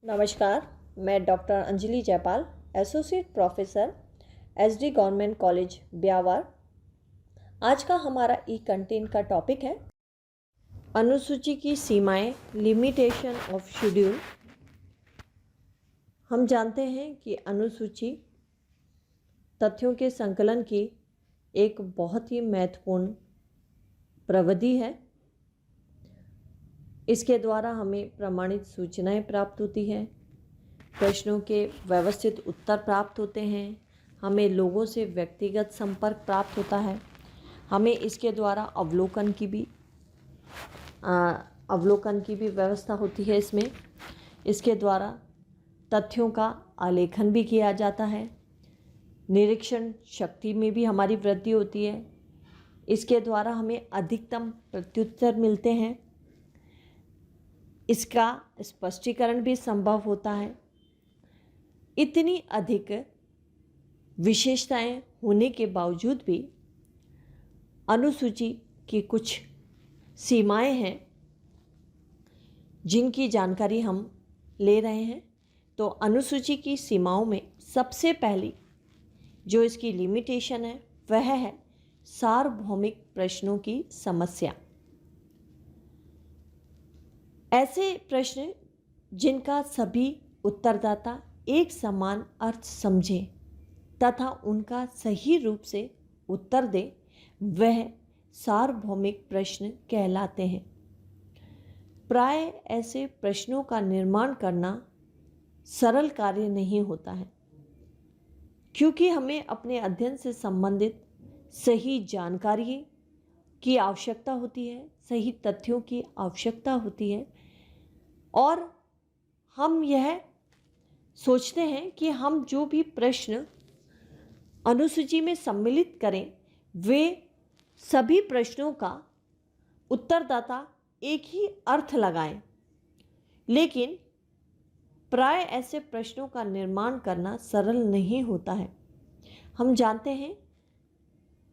नमस्कार। मैं doctor Anjali Jaipal, associate professor SD government college Beawar. आज का हमारा ई कंटेंट का टॉपिक है अनुसूची की सीमाएं, लिमिटेशन ऑफ शेड्यूल। हम जानते हैं कि अनुसूची तथ्यों के संकलन की एक बहुत ही महत्वपूर्ण प्रविधि है। इसके द्वारा हमें प्रमाणित सूचनाएं प्राप्त होती हैं, प्रश्नों के व्यवस्थित उत्तर प्राप्त होते हैं, हमें लोगों से व्यक्तिगत संपर्क प्राप्त होता है, हमें इसके द्वारा अवलोकन की भी व्यवस्था होती है। इसके द्वारा तथ्यों का आलेखन भी किया जाता है, निरीक्षण शक्ति में भी हमारी वृद्धि होती है। इसके द्वारा हमें अधिकतम प्रत्युत्तर मिलते हैं, इसका स्पष्टीकरण भी संभव होता है। इतनी अधिक विशेषताएं होने के बावजूद भी अनुसूची की कुछ सीमाएं हैं जिनकी जानकारी हम ले रहे हैं। तो अनुसूची की सीमाओं में सबसे पहली जो इसकी लिमिटेशन है वह है सार्वभौमिक प्रश्नों की समस्या। ऐसे प्रश्न जिनका सभी उत्तरदाता एक समान अर्थ समझें तथा उनका सही रूप से उत्तर दें, वह सार्वभौमिक प्रश्न कहलाते हैं। प्राय ऐसे प्रश्नों का निर्माण करना सरल कार्य नहीं होता है, क्योंकि हमें अपने अध्ययन से संबंधित सही जानकारी की आवश्यकता होती है, सही तथ्यों की आवश्यकता होती है, और हम यह सोचते हैं कि हम जो भी प्रश्न अनुसूची में सम्मिलित करें वे सभी प्रश्नों का उत्तरदाता एक ही अर्थ लगाएं, लेकिन प्राय ऐसे प्रश्नों का निर्माण करना सरल नहीं होता है। हम जानते हैं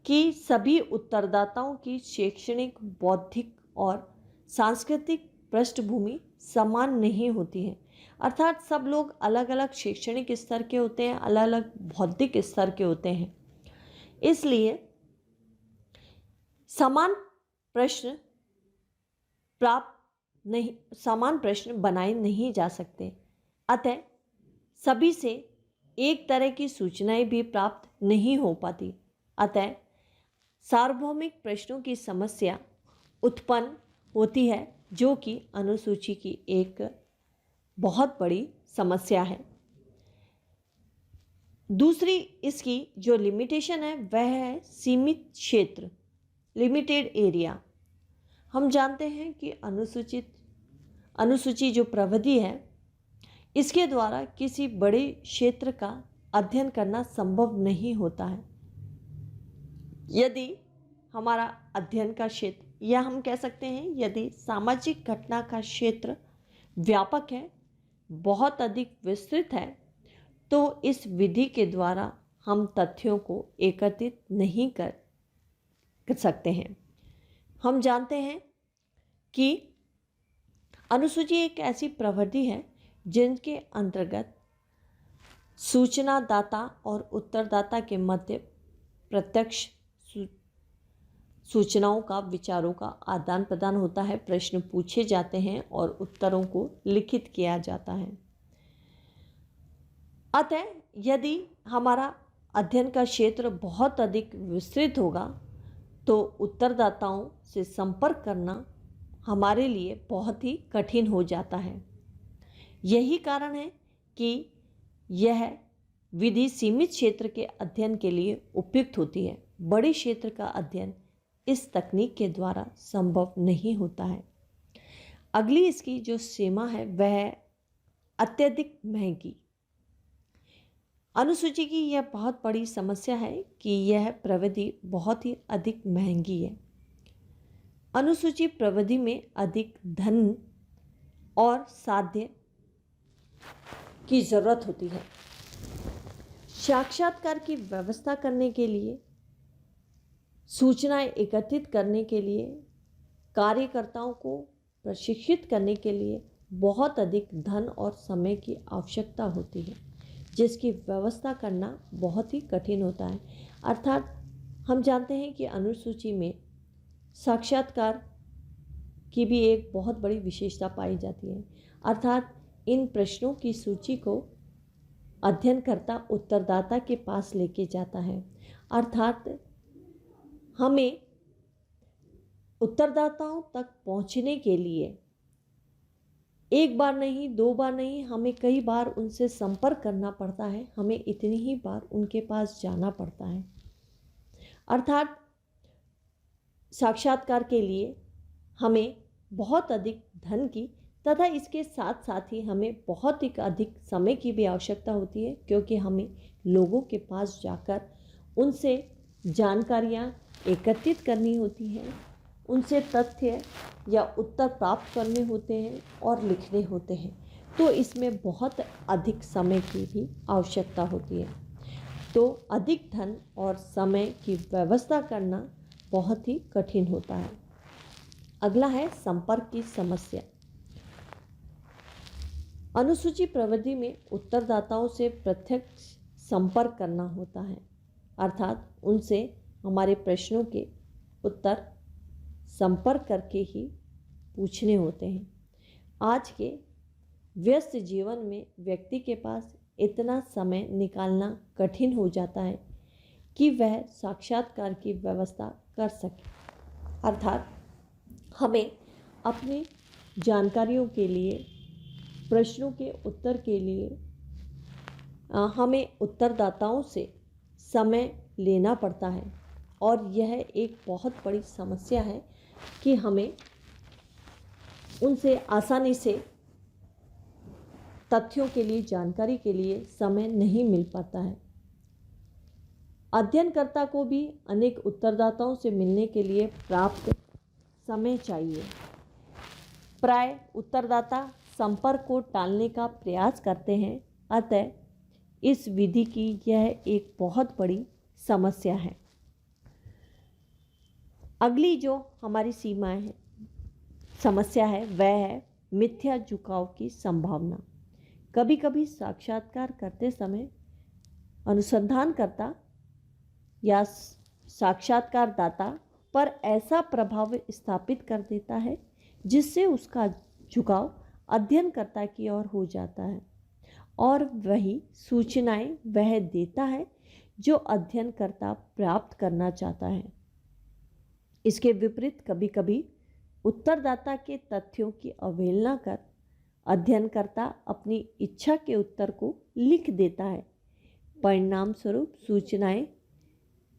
कि सभी उत्तरदाताओं की शैक्षणिक, बौद्धिक और सांस्कृतिक पृष्ठभूमि समान नहीं होती है, अर्थात सब लोग अलग अलग शैक्षणिक स्तर के होते हैं, अलग अलग बौद्धिक स्तर के होते हैं। इसलिए समान प्रश्न बनाए नहीं जा सकते। अतः सभी से एक तरह की सूचनाएं भी प्राप्त नहीं हो पाती। अतः सार्वभौमिक प्रश्नों की समस्या उत्पन्न होती है, जो कि अनुसूची की एक बहुत बड़ी समस्या है। दूसरी इसकी जो लिमिटेशन है वह है सीमित क्षेत्र, लिमिटेड एरिया। हम जानते हैं कि अनुसूची जो प्रविधि है, इसके द्वारा किसी बड़े क्षेत्र का अध्ययन करना संभव नहीं होता है। यदि हमारा अध्ययन का क्षेत्र, या हम कह सकते हैं यदि सामाजिक घटना का क्षेत्र व्यापक है, बहुत अधिक विस्तृत है, तो इस विधि के द्वारा हम तथ्यों को एकत्रित नहीं कर सकते हैं। हम जानते हैं कि अनुसूची एक ऐसी प्रविधि है जिनके अंतर्गत सूचनादाता और उत्तरदाता के मध्य प्रत्यक्ष सूचनाओं का, विचारों का आदान प्रदान होता है, प्रश्न पूछे जाते हैं और उत्तरों को लिखित किया जाता है। अतः यदि हमारा अध्ययन का क्षेत्र बहुत अधिक विस्तृत होगा तो उत्तरदाताओं से संपर्क करना हमारे लिए बहुत ही कठिन हो जाता है। यही कारण है कि यह विधि सीमित क्षेत्र के अध्ययन के लिए उपयुक्त होती है। बड़े क्षेत्र का अध्ययन इस तकनीक के द्वारा संभव नहीं होता है। अगली इसकी जो सीमा है वह है अत्यधिक महंगी। अनुसूची की यह बहुत बड़ी समस्या है कि यह प्रविधि बहुत ही अधिक महंगी है। अनुसूची प्रविधि में अधिक धन और साध्य की जरूरत होती है। साक्षात्कार की व्यवस्था करने के लिए, सूचनाएं एकत्रित करने के लिए, कार्यकर्ताओं को प्रशिक्षित करने के लिए बहुत अधिक धन और समय की आवश्यकता होती है, जिसकी व्यवस्था करना बहुत ही कठिन होता है। अर्थात हम जानते हैं कि अनुसूची में साक्षात्कार की भी एक बहुत बड़ी विशेषता पाई जाती है। अर्थात इन प्रश्नों की सूची को अध्ययनकर्ता उत्तरदाता के पास लेके जाता है। अर्थात हमें उत्तरदाताओं तक पहुंचने के लिए एक बार नहीं, दो बार नहीं, हमें कई बार उनसे संपर्क करना पड़ता है। हमें इतनी ही बार उनके पास जाना पड़ता है। अर्थात साक्षात्कार के लिए हमें बहुत अधिक धन की तथा इसके साथ साथ ही हमें बहुत ही अधिक समय की भी आवश्यकता होती है, क्योंकि हमें लोगों के पास जाकर उनसे जानकारियाँ एकत्रित करनी होती हैं, उनसे तथ्य या उत्तर प्राप्त करने होते हैं और लिखने होते हैं। तो इसमें बहुत अधिक समय की भी आवश्यकता होती है। तो अधिक धन और समय की व्यवस्था करना बहुत ही कठिन होता है। अगला है संपर्क की समस्या। अनुसूची प्रविधि में उत्तरदाताओं से प्रत्यक्ष संपर्क करना होता है। अर्थात उनसे हमारे प्रश्नों के उत्तर संपर्क करके ही पूछने होते हैं। आज के व्यस्त जीवन में व्यक्ति के पास इतना समय निकालना कठिन हो जाता है कि वह साक्षात्कार की व्यवस्था कर सके। अर्थात हमें अपनी जानकारियों के लिए, प्रश्नों के उत्तर के लिए हमें उत्तरदाताओं से समय लेना पड़ता है। और यह एक बहुत बड़ी समस्या है कि हमें उनसे आसानी से तथ्यों के लिए, जानकारी के लिए समय नहीं मिल पाता है। अध्ययनकर्ता को भी अनेक उत्तरदाताओं से मिलने के लिए प्राप्त समय चाहिए। प्राय उत्तरदाता संपर्क को टालने का प्रयास करते हैं। अतः इस विधि की यह एक बहुत बड़ी समस्या है। अगली जो हमारी सीमाएं है, समस्या है, वह है मिथ्या झुकाव की संभावना। कभी कभी साक्षात्कार करते समय अनुसंधानकर्ता या साक्षात्कारदाता पर ऐसा प्रभाव स्थापित कर देता है जिससे उसका झुकाव अध्ययनकर्ता की ओर हो जाता है और वही सूचनाएं वह देता है जो अध्ययनकर्ता प्राप्त करना चाहता है। इसके विपरीत कभी कभी उत्तरदाता के तथ्यों की अवहेलना कर अध्ययनकर्ता अपनी इच्छा के उत्तर को लिख देता है। परिणाम स्वरूप सूचनाएं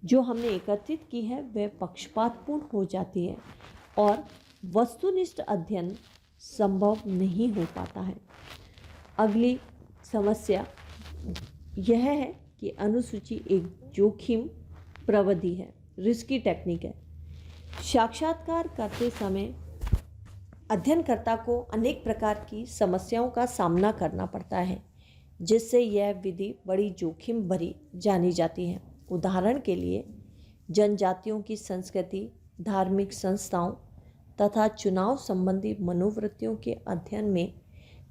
जो हमने एकत्रित की है वह पक्षपातपूर्ण हो जाती है और वस्तुनिष्ठ अध्ययन संभव नहीं हो पाता है। अगली समस्या यह है कि अनुसूची एक जोखिम प्रविधि है, रिस्की टेक्निक है। साक्षात्कार करते समय अध्ययनकर्ता को अनेक प्रकार की समस्याओं का सामना करना पड़ता है, जिससे यह विधि बड़ी जोखिम भरी जानी जाती है। उदाहरण के लिए जनजातियों की संस्कृति, धार्मिक संस्थाओं तथा चुनाव संबंधी मनोवृत्तियों के अध्ययन में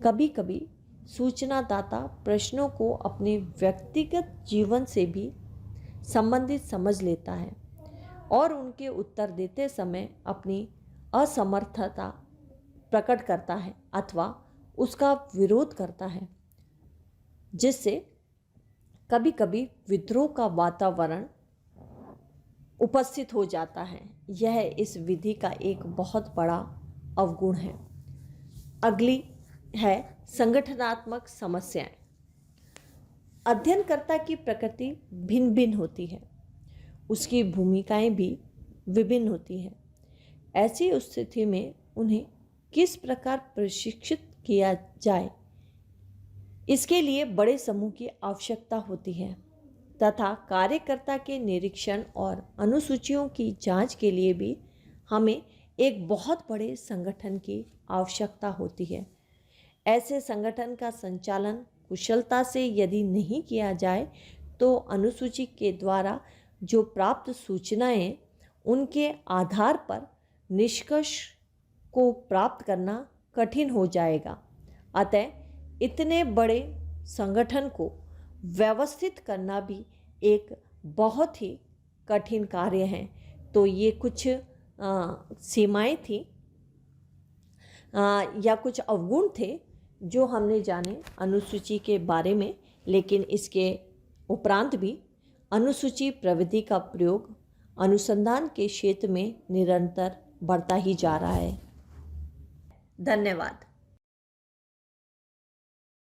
कभी कभी सूचनादाता प्रश्नों को अपने व्यक्तिगत जीवन से भी संबंधित समझ लेता है और उनके उत्तर देते समय अपनी असमर्थता प्रकट करता है अथवा उसका विरोध करता है, जिससे कभी कभी विद्रोह का वातावरण उपस्थित हो जाता है। यह इस विधि का एक बहुत बड़ा अवगुण है। अगली है संगठनात्मक समस्याएं। अध्ययनकर्ता की प्रकृति भिन्न भिन्न होती है, उसकी भूमिकाएं भी विभिन्न होती हैं। ऐसी स्थिति में उन्हें किस प्रकार प्रशिक्षित किया जाए, इसके लिए बड़े समूह की आवश्यकता होती है तथा कार्यकर्ता के निरीक्षण और अनुसूचियों की जांच के लिए भी हमें एक बहुत बड़े संगठन की आवश्यकता होती है। ऐसे संगठन का संचालन कुशलता से यदि नहीं किया जाए तो अनुसूची के द्वारा जो प्राप्त सूचनाएं उनके आधार पर निष्कर्ष को प्राप्त करना कठिन हो जाएगा। अतः इतने बड़े संगठन को व्यवस्थित करना भी एक बहुत ही कठिन कार्य है। तो ये कुछ सीमाएं थी या कुछ अवगुण थे जो हमने जाने अनुसूची के बारे में। लेकिन इसके उपरांत भी अनुसूची प्रविधि का प्रयोग अनुसंधान के क्षेत्र में निरंतर बढ़ता ही जा रहा है। धन्यवाद।